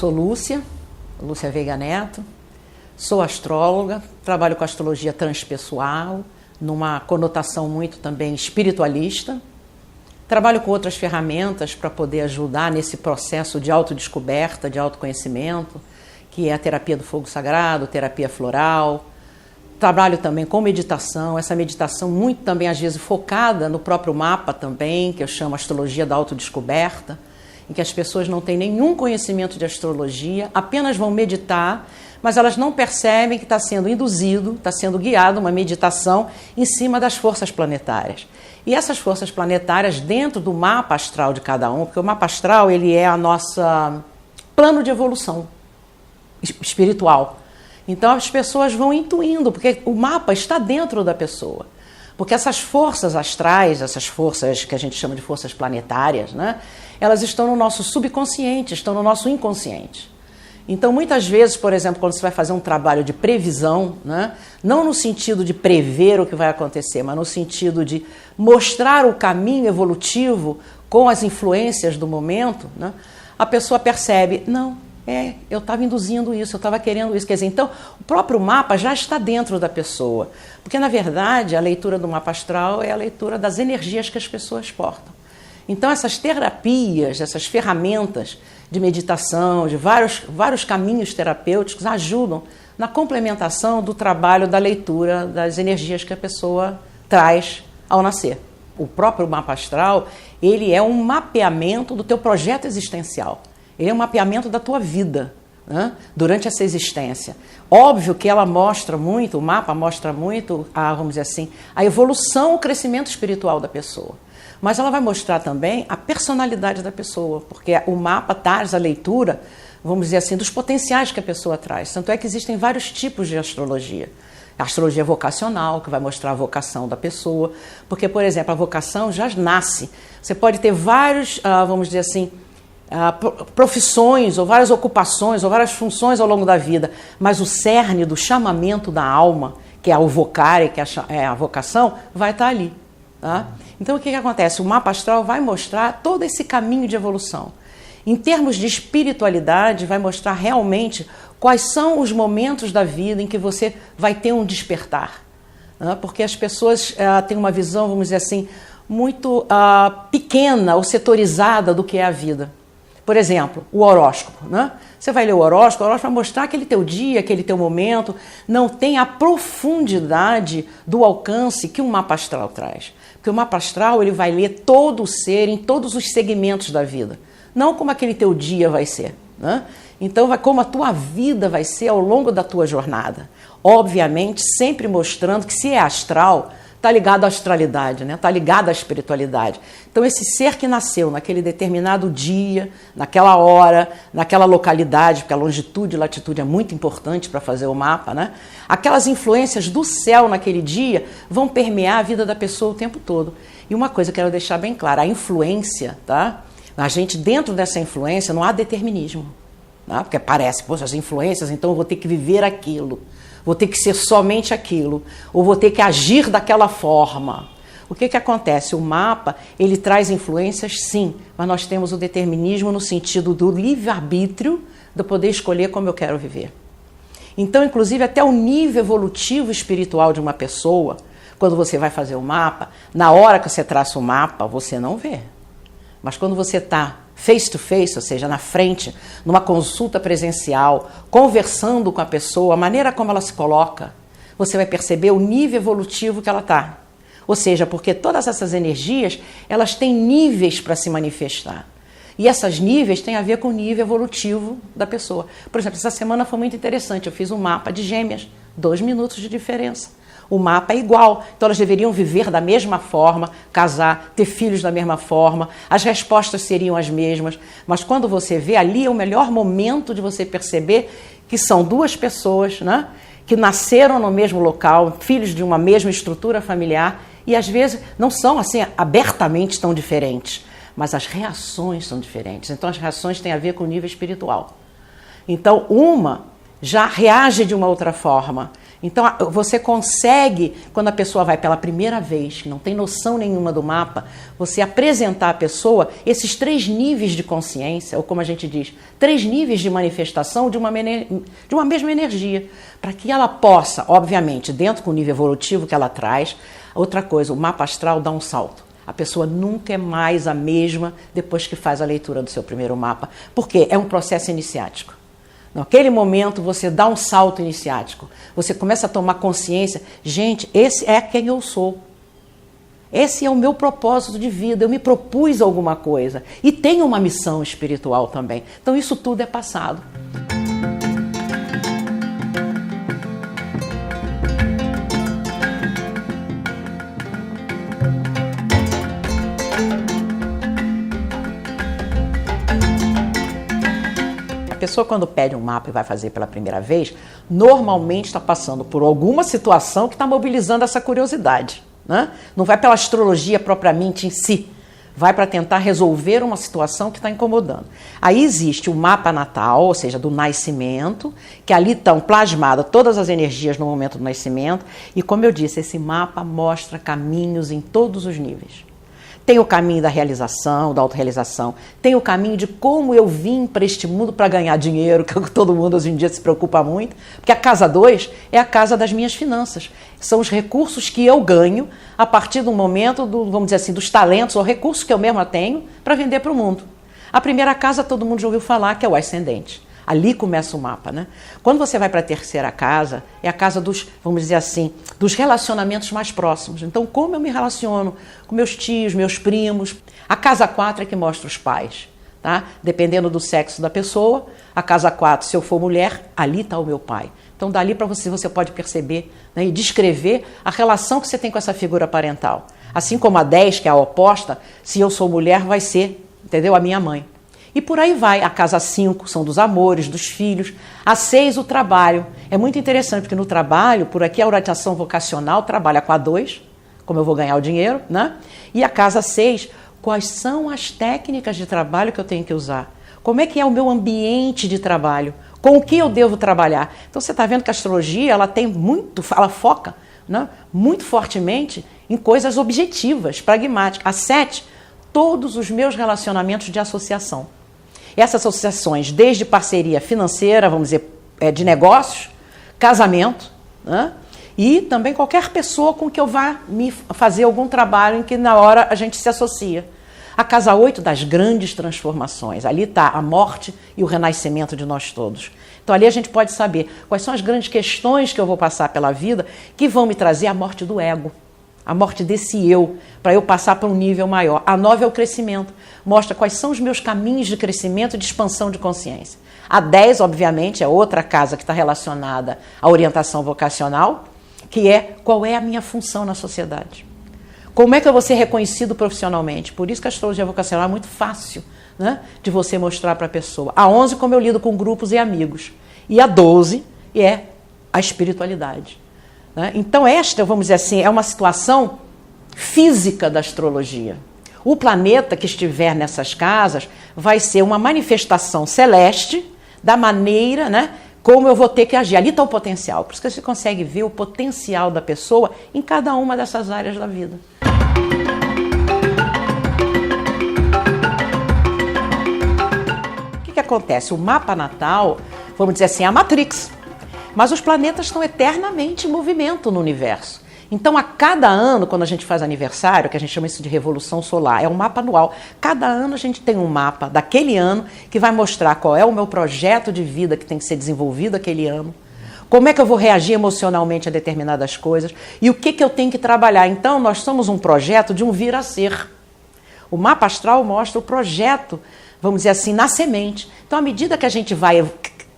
sou Lúcia Veiga Neto, sou astróloga, trabalho com astrologia transpessoal, numa conotação muito também espiritualista. Trabalho com outras ferramentas para poder ajudar nesse processo de autodescoberta, de autoconhecimento, que é a terapia do fogo sagrado, terapia floral. Trabalho também com meditação, essa meditação muito também às vezes focada no próprio mapa também, que eu chamo astrologia da autodescoberta, em que as pessoas não têm nenhum conhecimento de astrologia, apenas vão meditar, mas elas não percebem que está sendo induzido, está sendo guiado uma meditação em cima das forças planetárias. E essas forças planetárias dentro do mapa astral de cada um, porque o mapa astral ele é a nossa plano de evolução espiritual. Então as pessoas vão intuindo, porque o mapa está dentro da pessoa. Porque essas forças astrais, essas forças que a gente chama de forças planetárias, né, elas estão no nosso subconsciente, estão no nosso inconsciente. Então, muitas vezes, por exemplo, quando você vai fazer um trabalho de previsão, né, não no sentido de prever o que vai acontecer, mas no sentido de mostrar o caminho evolutivo com as influências do momento, né, a pessoa percebe, não, eu estava induzindo isso, eu estava querendo isso. Quer dizer, então, o próprio mapa já está dentro da pessoa. Porque, na verdade, a leitura do mapa astral é a leitura das energias que as pessoas portam. Então, essas terapias, essas ferramentas de meditação, de vários caminhos terapêuticos ajudam na complementação do trabalho da leitura das energias que a pessoa traz ao nascer. O próprio mapa astral, ele é um mapeamento do teu projeto existencial. Ele é um mapeamento da tua vida, né, durante essa existência. Óbvio que ela mostra muito, o mapa mostra muito, vamos dizer assim, a evolução, o crescimento espiritual da pessoa. Mas ela vai mostrar também a personalidade da pessoa, porque o mapa traz a leitura, vamos dizer assim, dos potenciais que a pessoa traz. Tanto é que existem vários tipos de astrologia. A astrologia vocacional, que vai mostrar a vocação da pessoa, porque, por exemplo, a vocação já nasce. Você pode ter vários, vamos dizer assim, profissões, ou várias ocupações, ou várias funções ao longo da vida, mas o cerne do chamamento da alma, que é o vocare, que é a vocação, vai estar ali. Tá? Então, o que acontece? O mapa astral vai mostrar todo esse caminho de evolução. Em termos de espiritualidade, vai mostrar realmente quais são os momentos da vida em que você vai ter um despertar. Tá? Porque as pessoas têm uma visão, vamos dizer assim, muito pequena ou setorizada do que é a vida. Por exemplo, o horóscopo, né? Você vai ler o horóscopo vai mostrar aquele teu dia, aquele teu momento, não tem a profundidade do alcance que um mapa astral traz. Porque o mapa astral ele vai ler todo o ser em todos os segmentos da vida, não como aquele teu dia vai ser, né? Então, como a tua vida vai ser ao longo da tua jornada. Obviamente, sempre mostrando que se é astral, está ligado à astralidade, né? Está ligado à espiritualidade. Então, esse ser que nasceu naquele determinado dia, naquela hora, naquela localidade, porque a longitude e latitude é muito importante para fazer o mapa, né? Aquelas influências do céu naquele dia vão permear a vida da pessoa o tempo todo. E uma coisa que eu quero deixar bem clara, a influência, tá? A gente, dentro dessa influência, não há determinismo. Tá? Porque parece, poxa, as influências, então eu vou ter que viver aquilo. Vou ter que ser somente aquilo, ou vou ter que agir daquela forma. O que acontece? O mapa, ele traz influências, sim, mas nós temos o determinismo no sentido do livre-arbítrio, de poder escolher como eu quero viver. Então, inclusive, até o nível evolutivo espiritual de uma pessoa, quando você vai fazer o mapa, na hora que você traça o mapa, você não vê. Mas quando você está face to face, ou seja, na frente, numa consulta presencial, conversando com a pessoa, a maneira como ela se coloca, você vai perceber o nível evolutivo que ela está. Ou seja, porque todas essas energias, elas têm níveis para se manifestar. E esses níveis têm a ver com o nível evolutivo da pessoa. Por exemplo, essa semana foi muito interessante, eu fiz um mapa de gêmeas, 2 minutos de diferença. O mapa é igual, então elas deveriam viver da mesma forma, casar, ter filhos da mesma forma, as respostas seriam as mesmas, mas quando você vê ali é o melhor momento de você perceber que são 2 pessoas, né, que nasceram no mesmo local, filhos de uma mesma estrutura familiar e às vezes não são assim abertamente tão diferentes, mas as reações são diferentes, então as reações têm a ver com o nível espiritual. Então uma já reage de uma outra forma. Então, você consegue, quando a pessoa vai pela primeira vez, que não tem noção nenhuma do mapa, você apresentar à pessoa esses 3 níveis de consciência, ou como a gente diz, 3 níveis de manifestação de uma mesma energia, para que ela possa, obviamente, dentro do nível evolutivo que ela traz, outra coisa, o mapa astral dá um salto. A pessoa nunca é mais a mesma depois que faz a leitura do seu primeiro mapa, porque é um processo iniciático. Naquele momento você dá um salto iniciático, você começa a tomar consciência, gente, esse é quem eu sou, esse é o meu propósito de vida, eu me propus alguma coisa e tenho uma missão espiritual também, então isso tudo é passado. A pessoa, quando pede um mapa e vai fazer pela primeira vez, normalmente está passando por alguma situação que está mobilizando essa curiosidade, né? Não vai pela astrologia propriamente em si, vai para tentar resolver uma situação que está incomodando. Aí existe o mapa natal, ou seja, do nascimento, que ali estão plasmadas todas as energias no momento do nascimento, e como eu disse, esse mapa mostra caminhos em todos os níveis. Tem o caminho da realização, da autorrealização. Tem o caminho de como eu vim para este mundo para ganhar dinheiro, que todo mundo hoje em dia se preocupa muito. Porque a casa 2 é a casa das minhas finanças. São os recursos que eu ganho a partir do momento, vamos dizer assim, dos talentos ou recursos que eu mesma tenho para vender para o mundo. A primeira casa todo mundo já ouviu falar, que é o ascendente. Ali começa o mapa, né? Quando você vai para a terceira casa, é a casa dos, vamos dizer assim, dos relacionamentos mais próximos. Então, como eu me relaciono com meus tios, meus primos. A casa 4 é que mostra os pais, tá? Dependendo do sexo da pessoa, a casa 4, se eu for mulher, ali está o meu pai. Então, dali para você pode perceber, né, e descrever a relação que você tem com essa figura parental. Assim como a 10, que é a oposta, se eu sou mulher, vai ser, entendeu? A minha mãe. E por aí vai. A casa 5 são dos amores, dos filhos. A 6, o trabalho. É muito interessante, porque no trabalho, por aqui a orientação vocacional trabalha com a 2, como eu vou ganhar o dinheiro, né? E a casa 6, quais são as técnicas de trabalho que eu tenho que usar? Como é que é o meu ambiente de trabalho? Com o que eu devo trabalhar? Então você está vendo que a astrologia, ela foca, né, muito fortemente em coisas objetivas, pragmáticas. A 7, todos os meus relacionamentos de associação. Essas associações, desde parceria financeira, vamos dizer, de negócios, casamento, né? E também qualquer pessoa com que eu vá me fazer algum trabalho em que na hora a gente se associa. A casa 8 das grandes transformações, ali está a morte e o renascimento de nós todos. Então ali a gente pode saber quais são as grandes questões que eu vou passar pela vida que vão me trazer a morte do ego. A morte desse eu, para eu passar para um nível maior. A 9 é o crescimento, mostra quais são os meus caminhos de crescimento e de expansão de consciência. A 10, obviamente, é outra casa que está relacionada à orientação vocacional, que é qual é a minha função na sociedade. Como é que eu vou ser reconhecido profissionalmente? Por isso que a astrologia vocacional é muito fácil, né, de você mostrar para a pessoa. A 11, como eu lido com grupos e amigos. E a 12 é a espiritualidade. Então esta, vamos dizer assim, é uma situação física da astrologia. O planeta que estiver nessas casas vai ser uma manifestação celeste da maneira, né, como eu vou ter que agir. Ali está o potencial. Por isso que você consegue ver o potencial da pessoa em cada uma dessas áreas da vida. O que acontece? O mapa natal, vamos dizer assim, é a Matrix. Mas os planetas estão eternamente em movimento no universo. Então, a cada ano, quando a gente faz aniversário, que a gente chama isso de revolução solar, é um mapa anual. Cada ano a gente tem um mapa daquele ano que vai mostrar qual é o meu projeto de vida que tem que ser desenvolvido aquele ano, como é que eu vou reagir emocionalmente a determinadas coisas e o que eu tenho que trabalhar. Então, nós somos um projeto de um vir a ser. O mapa astral mostra o projeto, vamos dizer assim, na semente. Então, à medida que a gente vai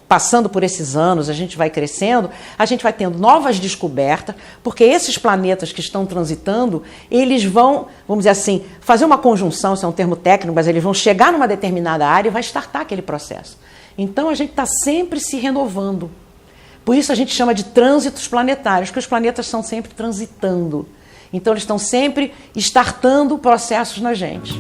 passando por esses anos, a gente vai crescendo, a gente vai tendo novas descobertas, porque esses planetas que estão transitando, eles vão, vamos dizer assim, fazer uma conjunção, isso é um termo técnico, mas eles vão chegar numa determinada área e vai startar aquele processo. Então a gente está sempre se renovando. Por isso a gente chama de trânsitos planetários, porque os planetas estão sempre transitando. Então eles estão sempre startando processos na gente.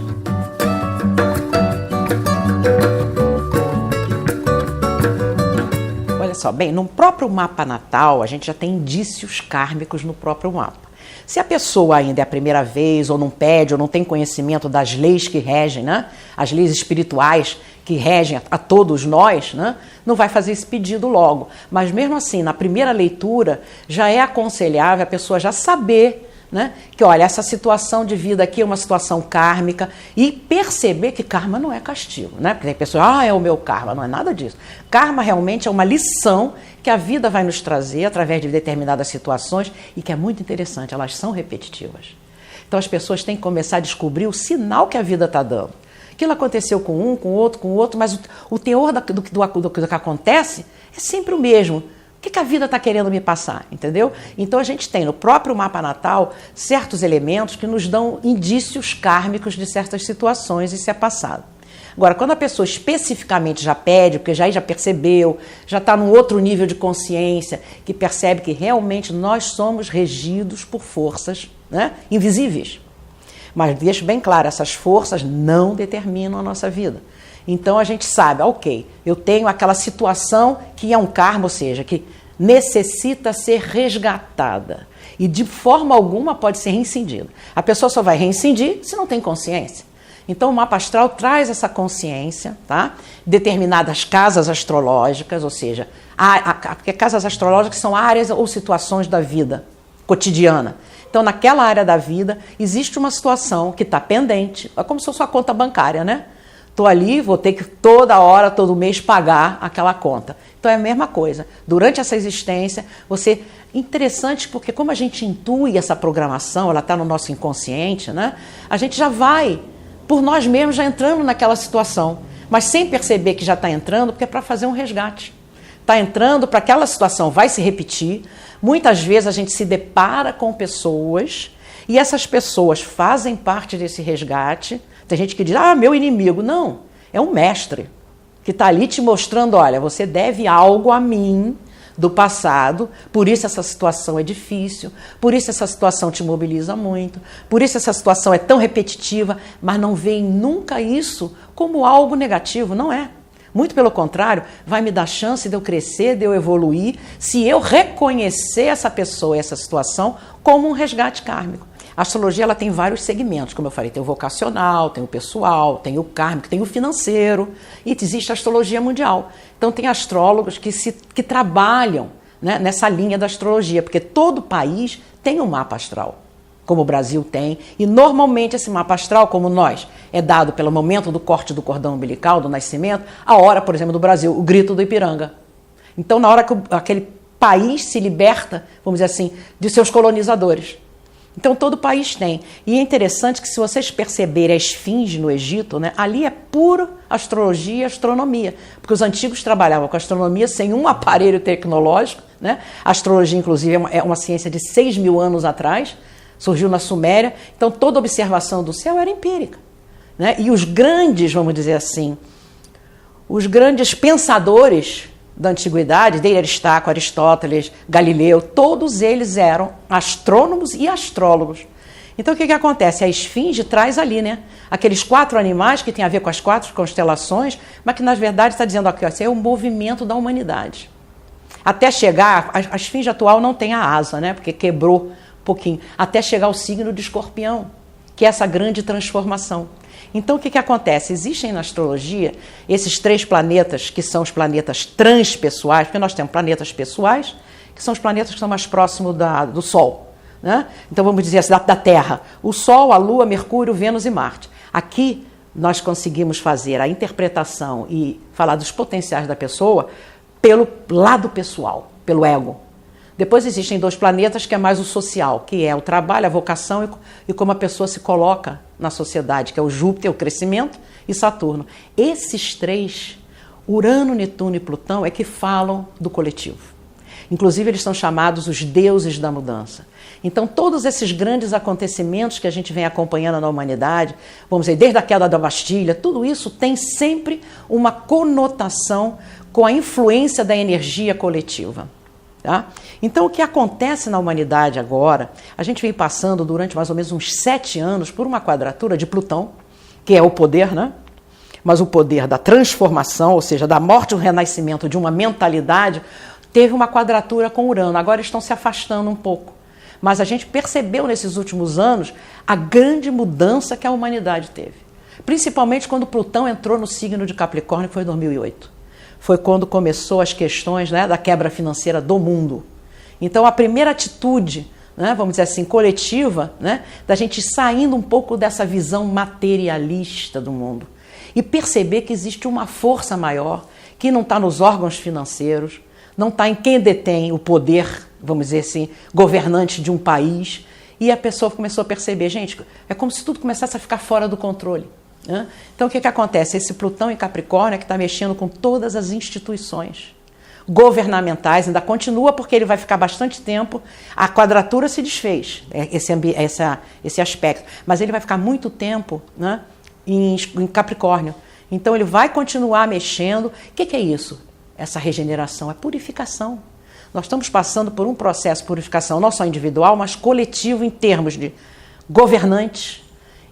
só, bem, no próprio mapa natal, a gente já tem indícios kármicos no próprio mapa. Se a pessoa ainda é a primeira vez, ou não pede, ou não tem conhecimento das leis que regem, né? As leis espirituais que regem a todos nós, né? Não vai fazer esse pedido logo. Mas mesmo assim, na primeira leitura, já é aconselhável a pessoa já saber, né, que olha, essa situação de vida aqui é uma situação kármica, e perceber que karma não é castigo, né? Porque tem pessoas, é o meu karma, não é nada disso. Karma realmente é uma lição que a vida vai nos trazer através de determinadas situações e que é muito interessante, elas são repetitivas. Então as pessoas têm que começar a descobrir o sinal que a vida está dando. Aquilo aconteceu com um, com outro, mas o teor do que acontece é sempre o mesmo. O que a vida está querendo me passar, entendeu? Então a gente tem no próprio mapa natal certos elementos que nos dão indícios kármicos de certas situações, e isso é passado. Agora, quando a pessoa especificamente já pede, porque já percebeu, já está num outro nível de consciência, que percebe que realmente nós somos regidos por forças, né, invisíveis. Mas deixo bem claro, essas forças não determinam a nossa vida. Então a gente sabe, ok, eu tenho aquela situação que é um karma, ou seja, que necessita ser resgatada. E de forma alguma pode ser reincindida. A pessoa só vai reincidir se não tem consciência. Então o mapa astral traz essa consciência, tá? Determinadas casas astrológicas, ou seja, casas astrológicas são áreas ou situações da vida cotidiana. Então naquela área da vida existe uma situação que está pendente, é como se fosse uma conta bancária, né? Estou ali, vou ter que toda hora, todo mês pagar aquela conta. Então é a mesma coisa. Durante essa existência, você... Interessante porque como a gente intui essa programação, ela está no nosso inconsciente, né? A gente já vai, por nós mesmos, já entrando naquela situação. Mas sem perceber que já está entrando, porque é para fazer um resgate. Está entrando para aquela situação, vai se repetir. Muitas vezes a gente se depara com pessoas e essas pessoas fazem parte desse resgate. Tem gente que diz, meu inimigo. Não, é um mestre que está ali te mostrando, olha, você deve algo a mim do passado, por isso essa situação é difícil, por isso essa situação te mobiliza muito, por isso essa situação é tão repetitiva, mas não veem nunca isso como algo negativo, não é. Muito pelo contrário, vai me dar chance de eu crescer, de eu evoluir, se eu reconhecer essa pessoa, essa situação, como um resgate kármico. A astrologia ela tem vários segmentos, como eu falei, tem o vocacional, tem o pessoal, tem o kármico, tem o financeiro, e existe a astrologia mundial. Então tem astrólogos que trabalham, né, nessa linha da astrologia, porque todo país tem um mapa astral, como o Brasil tem, e normalmente esse mapa astral, como nós, é dado pelo momento do corte do cordão umbilical, do nascimento, a hora, por exemplo, do Brasil, o grito do Ipiranga. Então na hora que aquele país se liberta, vamos dizer assim, de seus colonizadores. Então todo país tem. E é interessante que se vocês perceberem a esfinge no Egito, né, ali é puro astrologia e astronomia. Porque os antigos trabalhavam com astronomia sem um aparelho tecnológico. Né? A astrologia, inclusive, é uma ciência de 6.000 anos atrás. Surgiu na Suméria. Então toda observação do céu era empírica. Né? E os grandes, vamos dizer assim, os grandes pensadores da antiguidade, desde Aristarco, Aristóteles, Galileu, todos eles eram astrônomos e astrólogos. Então o que acontece? A esfinge traz ali, né, aqueles 4 animais que tem a ver com as 4 constelações, mas que na verdade está dizendo aqui, esse é o movimento da humanidade. Até chegar, a esfinge atual não tem a asa, né, porque quebrou um pouquinho, até chegar ao signo de Escorpião, que é essa grande transformação. Então, o que acontece? Existem na astrologia esses 3 planetas, que são os planetas transpessoais, porque nós temos planetas pessoais, que são os planetas que são mais próximos do Sol. Né? Então, vamos dizer assim, da Terra. O Sol, a Lua, Mercúrio, Vênus e Marte. Aqui, nós conseguimos fazer a interpretação e falar dos potenciais da pessoa pelo lado pessoal, pelo ego. Depois existem 2 planetas que é mais o social, que é o trabalho, a vocação e como a pessoa se coloca na sociedade, que é o Júpiter, o crescimento, e Saturno. Esses 3, Urano, Netuno e Plutão, é que falam do coletivo. Inclusive, eles são chamados os deuses da mudança. Então, todos esses grandes acontecimentos que a gente vem acompanhando na humanidade, vamos dizer, desde a queda da Bastilha, tudo isso tem sempre uma conotação com a influência da energia coletiva. Tá? Então, o que acontece na humanidade agora, a gente vem passando durante mais ou menos uns 7 anos por uma quadratura de Plutão, que é o poder, né? Mas o poder da transformação, ou seja, da morte e o renascimento de uma mentalidade, teve uma quadratura com Urano, agora estão se afastando um pouco. Mas a gente percebeu nesses últimos anos a grande mudança que a humanidade teve. Principalmente quando Plutão entrou no signo de Capricórnio, que foi em 2008. Foi quando começou as questões, né, da quebra financeira do mundo. Então a primeira atitude, né, vamos dizer assim, coletiva, né, da gente saindo um pouco dessa visão materialista do mundo e perceber que existe uma força maior que não está nos órgãos financeiros, não está em quem detém o poder, vamos dizer assim, governante de um país. E a pessoa começou a perceber, gente, é como se tudo começasse a ficar fora do controle, né? Então o que acontece? Esse Plutão em Capricórnio é que está mexendo com todas as instituições governamentais, ainda continua porque ele vai ficar bastante tempo, a quadratura se desfez, esse aspecto, mas ele vai ficar muito tempo, né, em Capricórnio. Então ele vai continuar mexendo. O que é isso? Essa regeneração é purificação. Nós estamos passando por um processo de purificação, não só individual, mas coletivo em termos de governantes,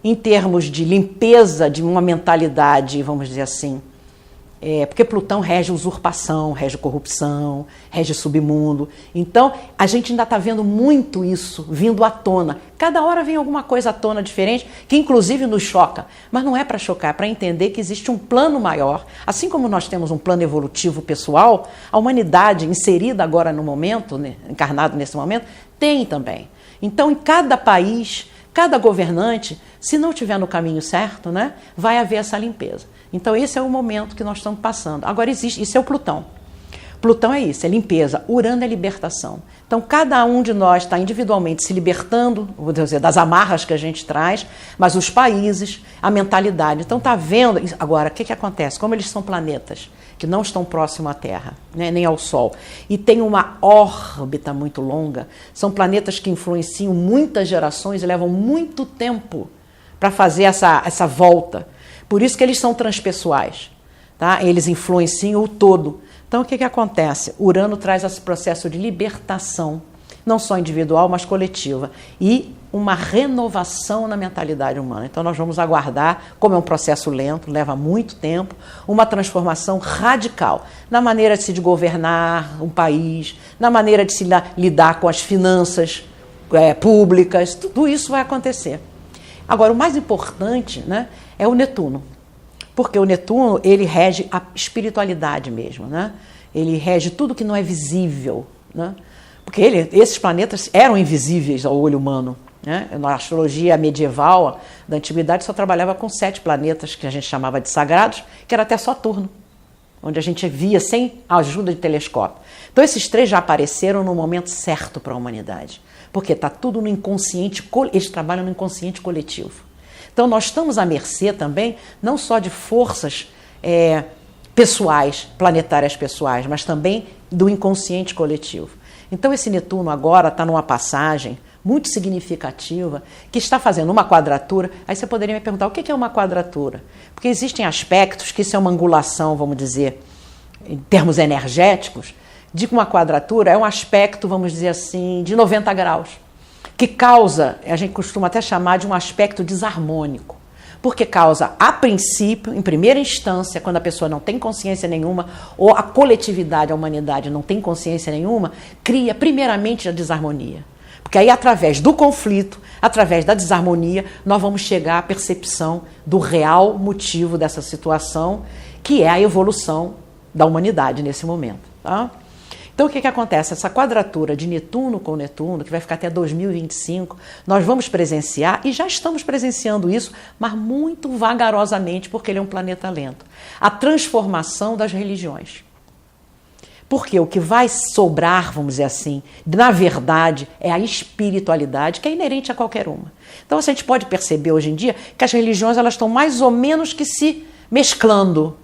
em termos de limpeza de uma mentalidade, vamos dizer assim. Porque Plutão rege usurpação, rege corrupção, rege submundo. Então, a gente ainda está vendo muito isso vindo à tona. Cada hora vem alguma coisa à tona diferente, que inclusive nos choca. Mas não é para chocar, é para entender que existe um plano maior. Assim como nós temos um plano evolutivo pessoal, a humanidade inserida agora no momento, né, encarnado nesse momento, tem também. Então, em cada país, cada governante, se não estiver no caminho certo, né, vai haver essa limpeza. Então esse é o momento que nós estamos passando. Agora existe, isso é o Plutão. Plutão é isso, é limpeza. Urano é libertação. Então cada um de nós está individualmente se libertando, vou dizer, das amarras que a gente traz, mas os países, a mentalidade. Então está vendo. Agora, o que acontece? Como eles são planetas que não estão próximos à Terra, né, nem ao Sol, e tem uma órbita muito longa, são planetas que influenciam muitas gerações e levam muito tempo para fazer essa volta. Por isso que eles são transpessoais, tá? Eles influenciam o todo. Então, o que acontece? Urano traz esse processo de libertação, não só individual, mas coletiva, e uma renovação na mentalidade humana. Então, nós vamos aguardar, como é um processo lento, leva muito tempo, uma transformação radical na maneira de se governar um país, na maneira de se lidar com as finanças públicas, tudo isso vai acontecer. Agora, o mais importante, né, é o Netuno, porque o Netuno ele rege a espiritualidade mesmo, né? Ele rege tudo que não é visível, né? Porque esses planetas eram invisíveis ao olho humano, né? Na astrologia medieval da antiguidade só trabalhava com 7 planetas que a gente chamava de sagrados, que era até Saturno, onde a gente via sem a ajuda de telescópio. Então esses 3 já apareceram no momento certo para a humanidade, porque está tudo no inconsciente, eles trabalham no inconsciente coletivo. Então nós estamos à mercê também, não só de forças pessoais, planetárias pessoais, mas também do inconsciente coletivo. Então esse Netuno agora está numa passagem muito significativa, que está fazendo uma quadratura. Aí você poderia me perguntar, o que é uma quadratura? Porque existem aspectos que isso é uma angulação, vamos dizer, em termos energéticos, de que uma quadratura é um aspecto, vamos dizer assim, de 90 graus, que causa, a gente costuma até chamar de um aspecto desarmônico, porque causa, a princípio, em primeira instância, quando a pessoa não tem consciência nenhuma, ou a coletividade, a humanidade não tem consciência nenhuma, cria primeiramente a desarmonia. Porque aí, através do conflito, através da desarmonia, nós vamos chegar à percepção do real motivo dessa situação, que é a evolução da humanidade nesse momento, tá? Então, o que acontece? Essa quadratura de Netuno com Netuno, que vai ficar até 2025, nós vamos presenciar, e já estamos presenciando isso, mas muito vagarosamente, porque ele é um planeta lento. A transformação das religiões. Porque o que vai sobrar, vamos dizer assim, na verdade, é a espiritualidade, que é inerente a qualquer uma. Então, a gente pode perceber hoje em dia que as religiões elas estão mais ou menos que se mesclando.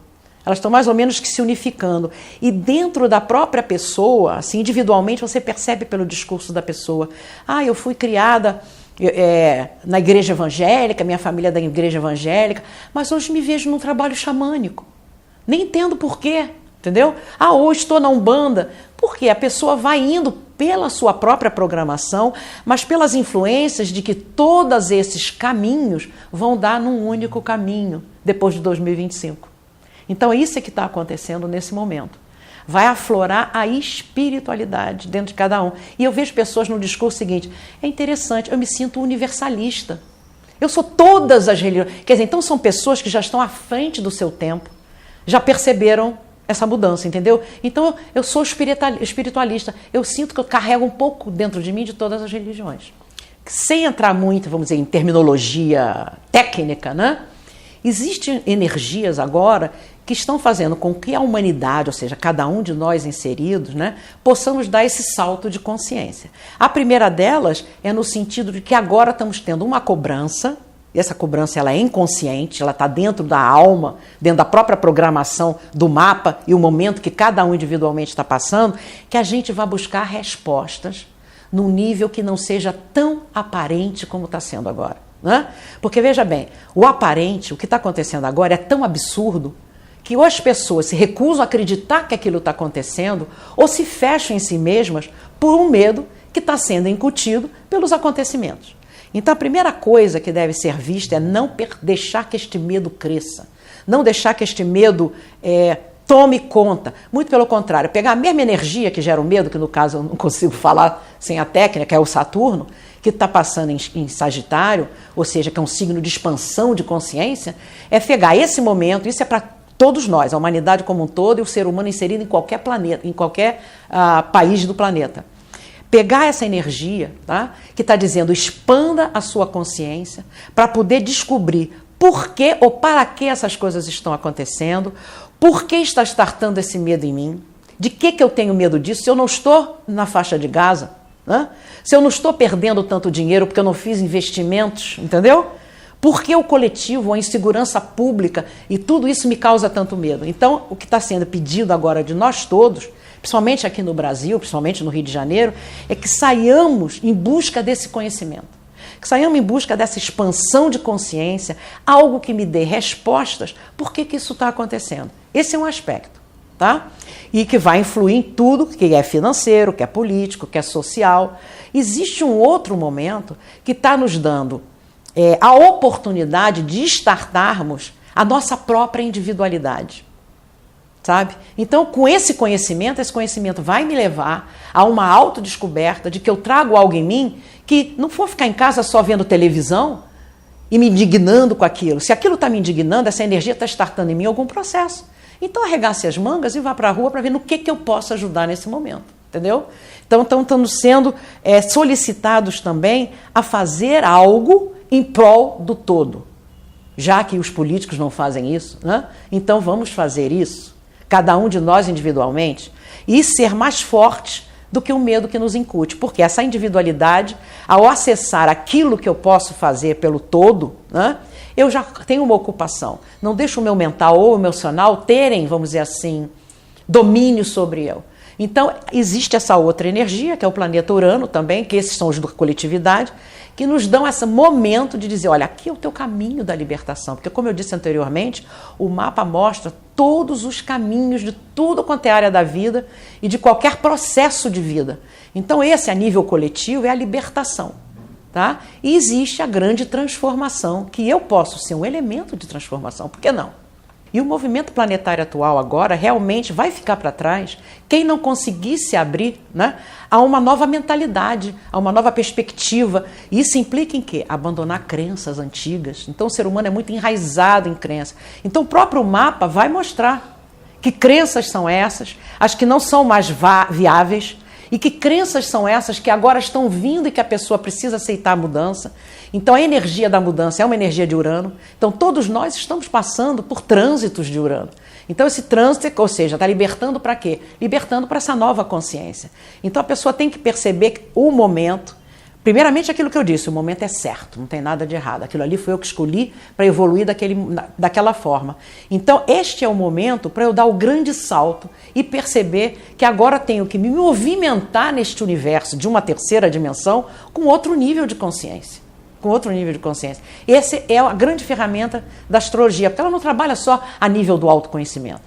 Elas estão mais ou menos que se unificando. E dentro da própria pessoa, assim, individualmente, você percebe pelo discurso da pessoa. Ah, eu fui criada na igreja evangélica, minha família é da igreja evangélica, mas hoje me vejo num trabalho xamânico. Nem entendo por quê, entendeu? Ah, hoje estou na Umbanda. Por quê? A pessoa vai indo pela sua própria programação, mas pelas influências de que todos esses caminhos vão dar num único caminho, depois de 2025. Então, isso é que está acontecendo nesse momento. vai aflorar a espiritualidade dentro de cada um. E eu vejo pessoas no discurso seguinte, é interessante, eu me sinto universalista. Eu sou todas as religiões. Quer dizer, então são pessoas que já estão à frente do seu tempo, já perceberam essa mudança, entendeu? Então eu sou espiritualista, eu sinto que eu carrego um pouco dentro de mim de todas as religiões. Sem entrar muito, vamos dizer, em terminologia técnica, né? Existem energias agora que estão fazendo com que a humanidade, ou seja, cada um de nós inseridos, né, possamos dar esse salto de consciência. A primeira delas é no sentido de que agora estamos tendo uma cobrança, e essa cobrança ela é inconsciente, ela está dentro da alma, dentro da própria programação do mapa e o momento que cada um individualmente está passando, que a gente vai buscar respostas num nível que não seja tão aparente como está sendo agora. Né? Porque, veja bem, o aparente, o que está acontecendo agora é tão absurdo que ou as pessoas se recusam a acreditar que aquilo está acontecendo ou se fecham em si mesmas por um medo que está sendo incutido pelos acontecimentos. Então, a primeira coisa que deve ser vista é não deixar que este medo cresça, não deixar que este medo tome conta. Muito pelo contrário, pegar a mesma energia que gera o medo, que no caso eu não consigo falar sem a técnica, que é o Saturno, que está passando em Sagitário, ou seja, que é um signo de expansão de consciência, é pegar esse momento, isso é para todos nós, a humanidade como um todo e o ser humano inserido em qualquer planeta, em qualquer país do planeta. Pegar essa energia, tá, que está dizendo expanda a sua consciência para poder descobrir por que ou para que essas coisas estão acontecendo, por que está startando esse medo em mim, de que eu tenho medo disso, se eu não estou na faixa de Gaza, né? Se eu não estou perdendo tanto dinheiro porque eu não fiz investimentos, entendeu? Por que o coletivo, a insegurança pública e tudo isso me causa tanto medo? Então, o que está sendo pedido agora de nós todos, principalmente aqui no Brasil, principalmente no Rio de Janeiro, é que saiamos em busca desse conhecimento, que saiamos em busca dessa expansão de consciência, algo que me dê respostas por que isso está acontecendo. Esse é um aspecto. Tá? E que vai influir em tudo que é financeiro, que é político, que é social. Existe um outro momento que está nos dando a oportunidade de startarmos a nossa própria individualidade, sabe? Então, com esse conhecimento vai me levar a uma autodescoberta de que eu trago algo em mim que não for ficar em casa só vendo televisão e me indignando com aquilo. Se aquilo está me indignando, essa energia está startando em mim algum processo. Então arregace as mangas e vá para a rua para ver no que eu posso ajudar nesse momento, entendeu? Então estamos sendo solicitados também a fazer algo em prol do todo. Já que os políticos não fazem isso, né? Então vamos fazer isso, cada um de nós individualmente, e ser mais fortes do que o medo que nos incute. Porque essa individualidade, ao acessar aquilo que eu posso fazer pelo todo, né? Eu já tenho uma ocupação, não deixo o meu mental ou emocional terem, vamos dizer assim, domínio sobre eu. Então, existe essa outra energia, que é o planeta Urano também, que esses são os da coletividade, que nos dão esse momento de dizer, olha, aqui é o teu caminho da libertação. Porque, como eu disse anteriormente, o mapa mostra todos os caminhos de tudo quanto é área da vida e de qualquer processo de vida. Então, esse, a nível coletivo, é a libertação. Tá? E existe a grande transformação, que eu posso ser um elemento de transformação, por que não? E o movimento planetário atual agora realmente vai ficar para trás quem não conseguir se abrir, né, a uma nova mentalidade, a uma nova perspectiva. E isso implica em quê? Abandonar crenças antigas. Então o ser humano é muito enraizado em crenças. Então o próprio mapa vai mostrar que crenças são essas, as que não são mais viáveis, e que crenças são essas que agora estão vindo e que a pessoa precisa aceitar a mudança. Então a energia da mudança é uma energia de Urano. Então todos nós estamos passando por trânsitos de Urano. Então esse trânsito, ou seja, está libertando para quê? Libertando para essa nova consciência. Então a pessoa tem que perceber que o momento, primeiramente aquilo que eu disse, o momento é certo, não tem nada de errado. Aquilo ali foi eu que escolhi para evoluir daquela forma. Então este é o momento para eu dar o grande salto e perceber que agora tenho que me movimentar neste universo de uma terceira dimensão com outro nível de consciência. Com outro nível de consciência. Essa é a grande ferramenta da astrologia, porque ela não trabalha só a nível do autoconhecimento.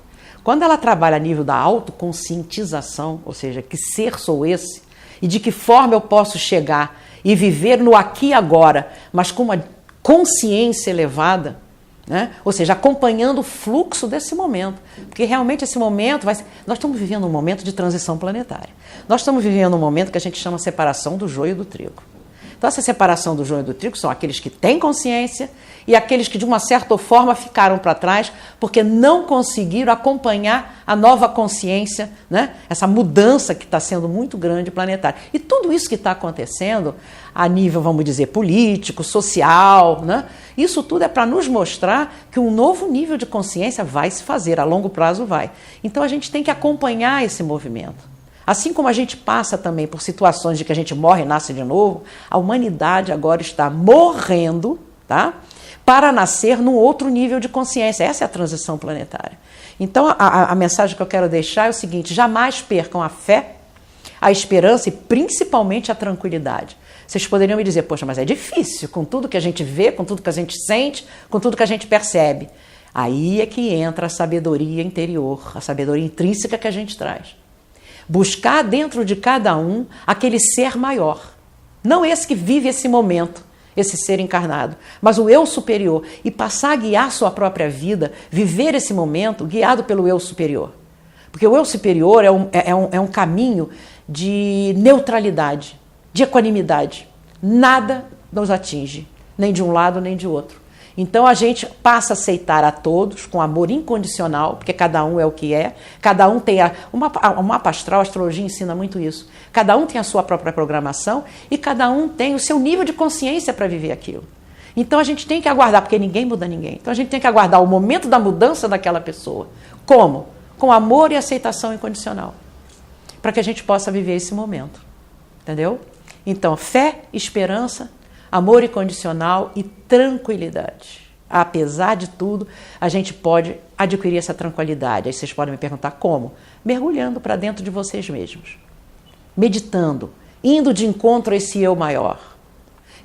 Quando ela trabalha a nível da autoconscientização, ou seja, que ser sou esse, e de que forma eu posso chegar e viver no aqui e agora, mas com uma consciência elevada, né? Ou seja, acompanhando o fluxo desse momento. Porque realmente esse momento vai ser... Nós estamos vivendo um momento de transição planetária. Nós estamos vivendo um momento que a gente chama separação do joio do trigo. Então, essa separação do joio do trigo são aqueles que têm consciência e aqueles que, de uma certa forma, ficaram para trás porque não conseguiram acompanhar a nova consciência, né? Essa mudança que está sendo muito grande planetária. E tudo isso que está acontecendo a nível, vamos dizer, político, social, né? Isso tudo é para nos mostrar que um novo nível de consciência vai se fazer, a longo prazo vai. Então, a gente tem que acompanhar esse movimento. Assim como a gente passa também por situações de que a gente morre e nasce de novo, a humanidade agora está morrendo, tá? Para nascer num outro nível de consciência. Essa é a transição planetária. Então, a mensagem que eu quero deixar é o seguinte: jamais percam a fé, a esperança e principalmente a tranquilidade. Vocês poderiam me dizer, poxa, mas é difícil, com tudo que a gente vê, com tudo que a gente sente, com tudo que a gente percebe. Aí é que entra a sabedoria interior, a sabedoria intrínseca que a gente traz. Buscar dentro de cada um aquele ser maior. Não esse que vive esse momento, esse ser encarnado, mas o eu superior. E passar a guiar sua própria vida, viver esse momento guiado pelo eu superior. Porque o eu superior é um caminho de neutralidade, de equanimidade. Nada nos atinge, nem de um lado nem de outro. Então a gente passa a aceitar a todos com amor incondicional, porque cada um é o que é, cada um tem o mapa astral, a astrologia ensina muito isso. Cada um tem a sua própria programação e cada um tem o seu nível de consciência para viver aquilo. Então a gente tem que aguardar, porque ninguém muda ninguém. Então a gente tem que aguardar o momento da mudança daquela pessoa. Como? Com amor e aceitação incondicional. Para que a gente possa viver esse momento. Entendeu? Então, fé, esperança, amor incondicional e tranquilidade. Apesar de tudo, a gente pode adquirir essa tranquilidade. Aí vocês podem me perguntar como? Mergulhando para dentro de vocês mesmos. Meditando, indo de encontro a esse eu maior.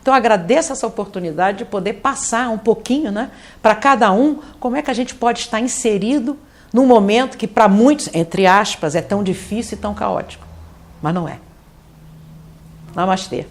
Então agradeço essa oportunidade de poder passar um pouquinho, né, para cada um, como é que a gente pode estar inserido num momento que para muitos, entre aspas, é tão difícil e tão caótico. Mas não é. Namastê.